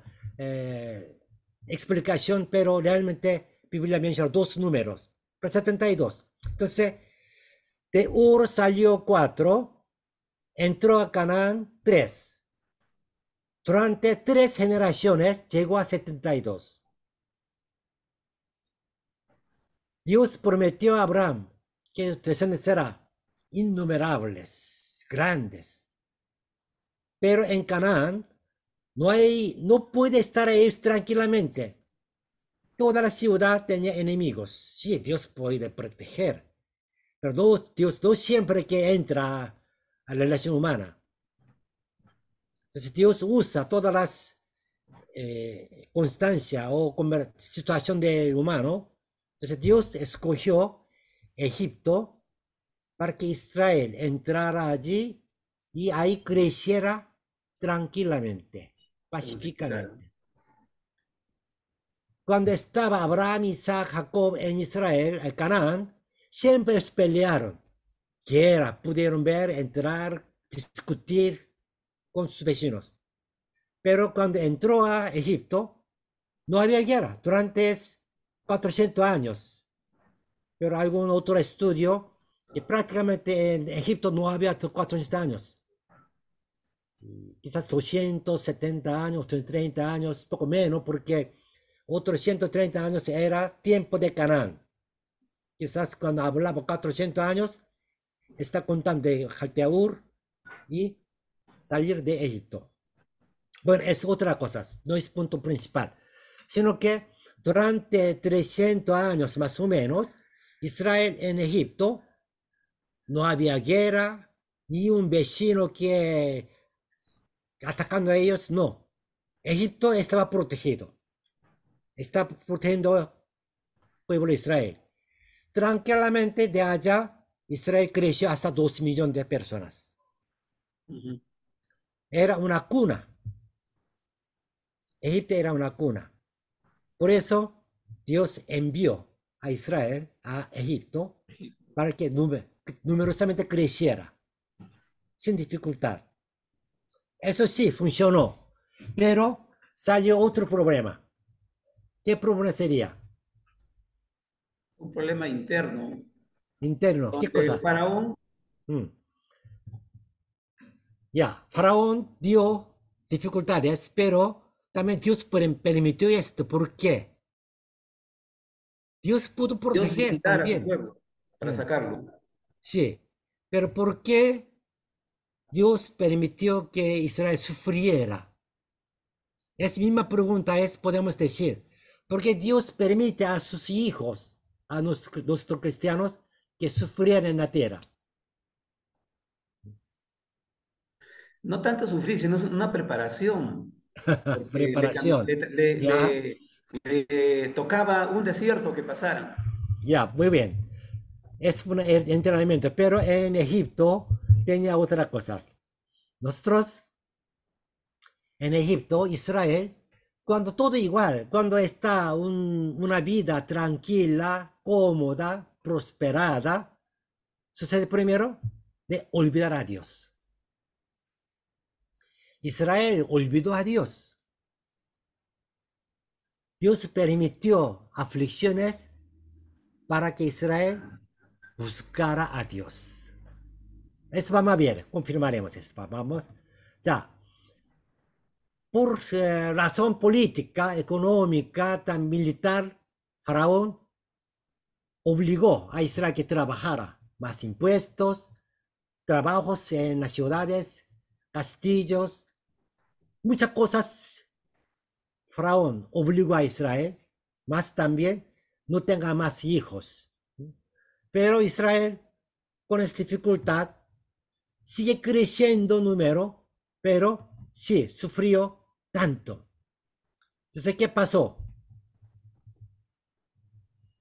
explicación, pero realmente la Biblia menciona dos números, pero 72. Entonces, de Ur salió 4, entró a Canaán 3. Durante 3 generaciones llegó a 72. Dios prometió a Abraham que descendientes serán innumerables, grandes. Pero en Canaán no puede estar ahí tranquilamente. Toda la ciudad tenía enemigos. Sí, Dios puede proteger, pero Dios no siempre que entra a la relación humana. Entonces Dios usa todas las constancias o situación del humano. Entonces Dios escogió Egipto para que Israel entrara allí y ahí creciera tranquilamente, Claro. pacíficamente. Cuando estaba Abraham, Isaac, Jacob en Israel, en Canaán, siempre pelearon. Quiera, pudieron ver, entrar, discutir con sus vecinos. Pero cuando entró a Egipto, no había guerra durante 400 años. Pero algún otro estudio que prácticamente en Egipto no había 400 años. Quizás 270 años, 230 años, poco menos, porque otros 130 años era tiempo de Canaán. Quizás cuando hablaba 400 años, está contando de Jalteaur y salir de Egipto. Bueno, es otra cosa, no es punto principal, sino que durante 300 años más o menos, Israel en Egipto no había guerra, ni un vecino que atacando a ellos, no. Egipto estaba protegido, está protegiendo al pueblo de Israel. Tranquilamente de allá, Israel creció hasta 2 millones de personas. Era una cuna. Egipto era una cuna. Por eso Dios envió a Israel a Egipto para que numerosamente creciera sin dificultad. Eso sí, funcionó, pero salió otro problema. ¿Qué problema sería? Un problema interno, Interno. ¿Qué donde el cosa? faraón Mm. Ya, Faraón dio dificultades, pero también Dios permitió esto. ¿Por qué? Dios pudo Dios proteger visitar a su también. pueblo para Mm. sacarlo. Sí, pero ¿por qué Dios permitió que Israel sufriera? Es misma pregunta, podemos decir, ¿por qué Dios permite a sus hijos, a nuestros cristianos, que sufrieran en la tierra? No tanto sufrir, sino una preparación, porque Preparación. Ya, le tocaba un desierto que pasaran. ya, muy bien. Es un entrenamiento, pero en Egipto tenía otras cosas. Nosotros, en Egipto, Israel, cuando todo igual, cuando está una vida tranquila, cómoda, prosperada, sucede primero de olvidar a Dios. Israel olvidó a Dios. Dios permitió aflicciones para que Israel buscara a Dios. Eso vamos a ver, confirmaremos esto. Vamos. Ya, por razón política, económica, tan militar, Faraón obligó a Israel que trabajara más impuestos, trabajos en las ciudades, castillos, muchas cosas. Faraón obligó a Israel, más también no tenga más hijos. Pero Israel, con esta dificultad, sigue creciendo número, pero sí, sufrió tanto. Entonces, ¿qué pasó?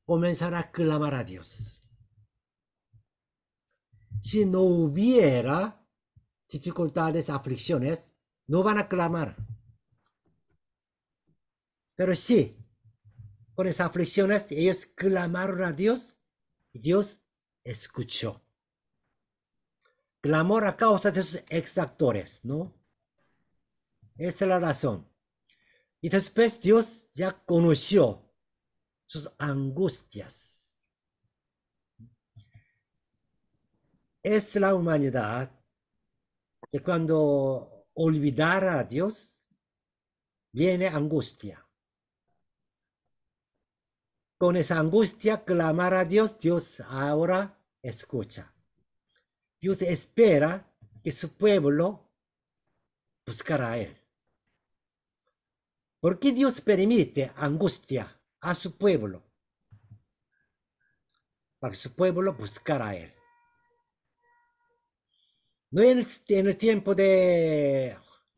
Comenzar a clamar a Dios. Si no hubiera dificultades, aflicciones, no van a clamar. Pero sí, con esas aflicciones, ellos clamaron a Dios y Dios escuchó. Clamor a causa de sus exactores, ¿no? Esa es la razón. Y después Dios ya conoció sus angustias. Es la humanidad que cuando olvidara a Dios, viene angustia. Con esa angustia, clamar a Dios, Dios ahora escucha. Dios espera que su pueblo buscara a Él. ¿Por qué Dios permite angustia a su pueblo? Para que su pueblo buscara a Él. No en el tiempo de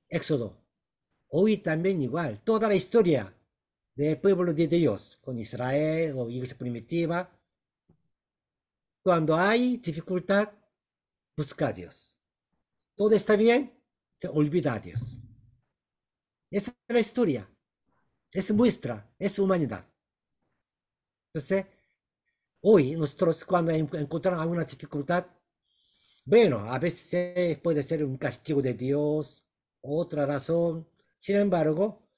Éxodo. Hoy también igual. Toda la historia del pueblo de Dios con Israel o iglesia primitiva. Cuando hay dificultad, busca a Dios. Todo está bien, se olvida a Dios. Esa es la historia. Es muestra, es humanidad. Entonces, hoy nosotros cuando encontramos alguna dificultad, bueno, a veces puede ser un castigo de Dios, otra razón. Sin embargo,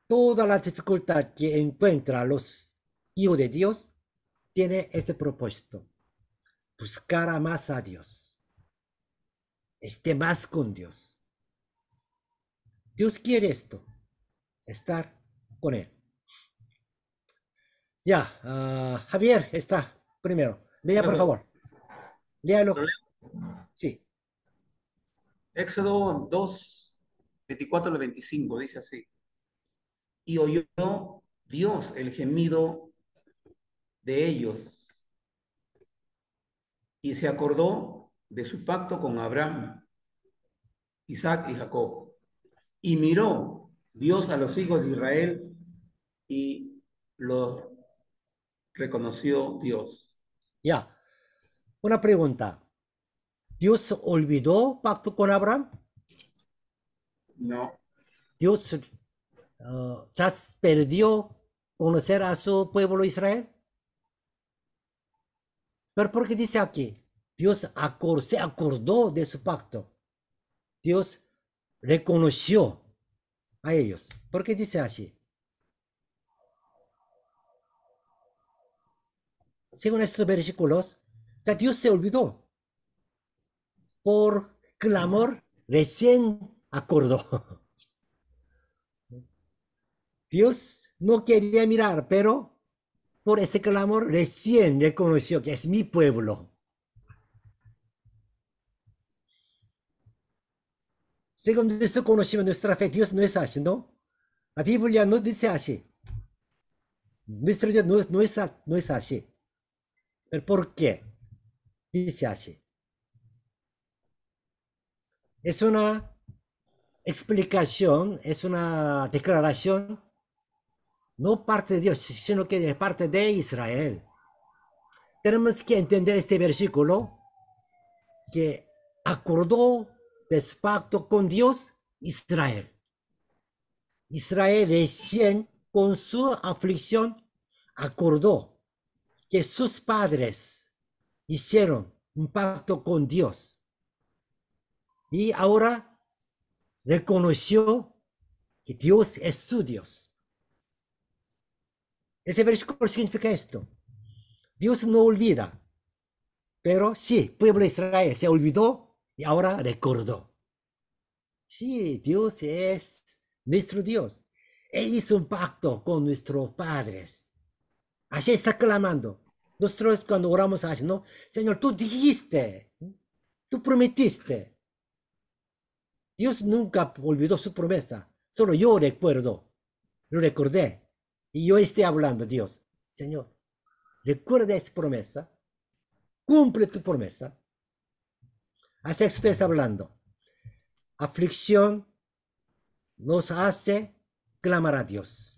toda la dificultad que encuentran los hijos de Dios tiene ese propósito. Buscar a más a Dios. Esté más con Dios. Dios quiere esto. Estar con Él. Ya, Javier está primero. Lea, por favor. Léalo. Sí. Éxodo 2, 24 al 25, dice así. Y oyó Dios el gemido de ellos y se acordó de su pacto con Abraham, Isaac y Jacob. Y miró Dios a los hijos de Israel y los reconoció Dios. Ya, una pregunta. ¿Dios olvidó pacto con Abraham? No, ¿Dios ya perdió conocer a su pueblo Israel? Pero ¿por qué dice aquí? Dios se acordó de su pacto. Dios reconoció a ellos. ¿Por qué dice así? Según estos versículos, ya Dios se olvidó. Por clamor, recién acordó. Dios no quería mirar, pero por ese clamor recién reconoció que es mi pueblo. Según nuestro conocimiento, nuestra fe, Dios no es así, ¿no? La Biblia no dice así. Nuestro Dios no es así. ¿Pero por qué dice así? Es una explicación, es una declaración, no parte de Dios, sino que de parte de Israel. Tenemos que entender este versículo que acordó de su pacto con Dios, Israel. Israel recién con su aflicción acordó que sus padres hicieron un pacto con Dios y ahora reconoció que Dios es su Dios. Ese versículo significa esto. Dios no olvida, pero sí, pueblo de Israel se olvidó y ahora recordó. Sí, Dios es nuestro Dios. Él hizo un pacto con nuestros padres. Así está clamando. Nosotros cuando oramos así, ¿no? Señor, tú dijiste, tú prometiste. Dios nunca olvidó su promesa. Solo yo recuerdo. Lo recordé. Y yo estoy hablando, Dios. Señor, recuerda esa promesa. Cumple tu promesa. Así es que usted está hablando. Aflicción nos hace clamar a Dios.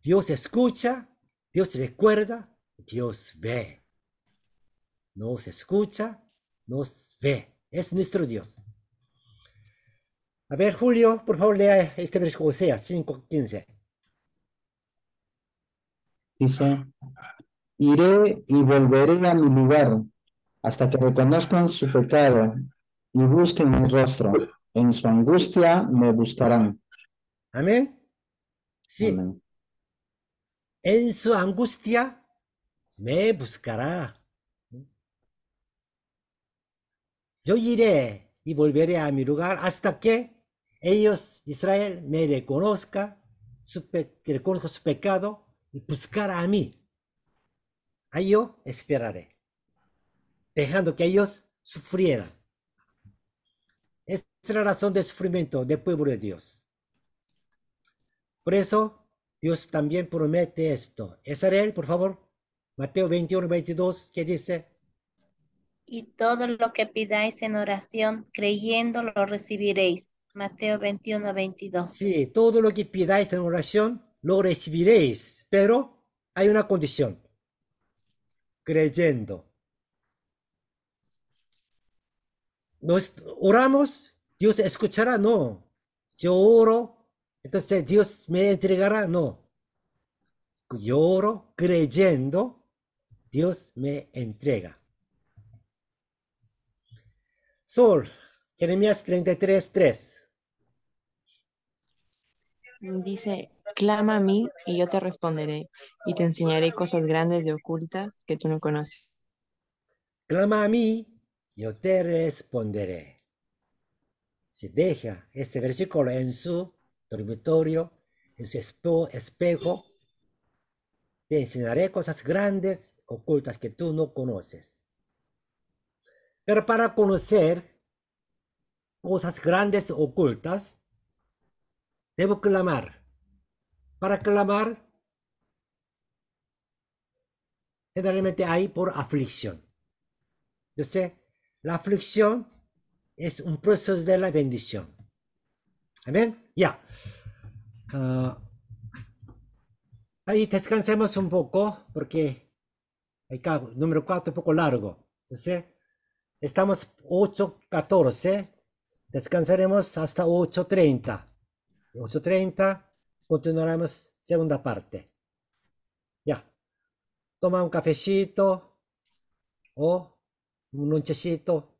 Dios escucha, Dios recuerda, Dios ve. Nos escucha, nos ve. Es nuestro Dios. A ver, Julio, por favor, lea este versículo, Oseas 5:15. Dice, iré y volveré a mi lugar hasta que reconozcan su pecado y busquen mi rostro. En su angustia me buscarán. Amén. Sí, Amén. en su angustia me buscará. Yo iré y volveré a mi lugar hasta que ellos, Israel, me reconozca, reconozca su pecado y buscará a mí. Ahí yo esperaré, dejando que ellos sufrieran. Esta es la razón del sufrimiento del pueblo de Dios. Por eso, Dios también promete esto. Israel, por favor, Mateo 21:22, ¿qué dice? Y todo lo que pidáis en oración, creyendo, lo recibiréis. Mateo 21:22. Sí, todo lo que pidáis en oración, lo recibiréis, pero hay una condición, creyendo. Nos oramos, Dios escuchará, no. Yo oro, entonces Dios me entregará, no. Yo oro creyendo, Dios me entrega. Sol, Jeremías 33:3. Dice, clama a mí y yo te responderé y te enseñaré cosas grandes y ocultas que tú no conoces. Clama a mí, yo te responderé. Si deja este versículo en su dormitorio, en su espejo, te enseñaré cosas grandes, ocultas que tú no conoces. Pero para conocer cosas grandes, ocultas, debo clamar. Para clamar, generalmente hay por aflicción. Entonces, la aflicción es un proceso de la bendición. Amén. Ya. Ahí descansemos un poco porque acá, número 4 un poco largo. Entonces, estamos 8:14. Descansaremos hasta 8:30. 8:30 continuaremos segunda parte. Ya. Toma un cafecito o un lonchecito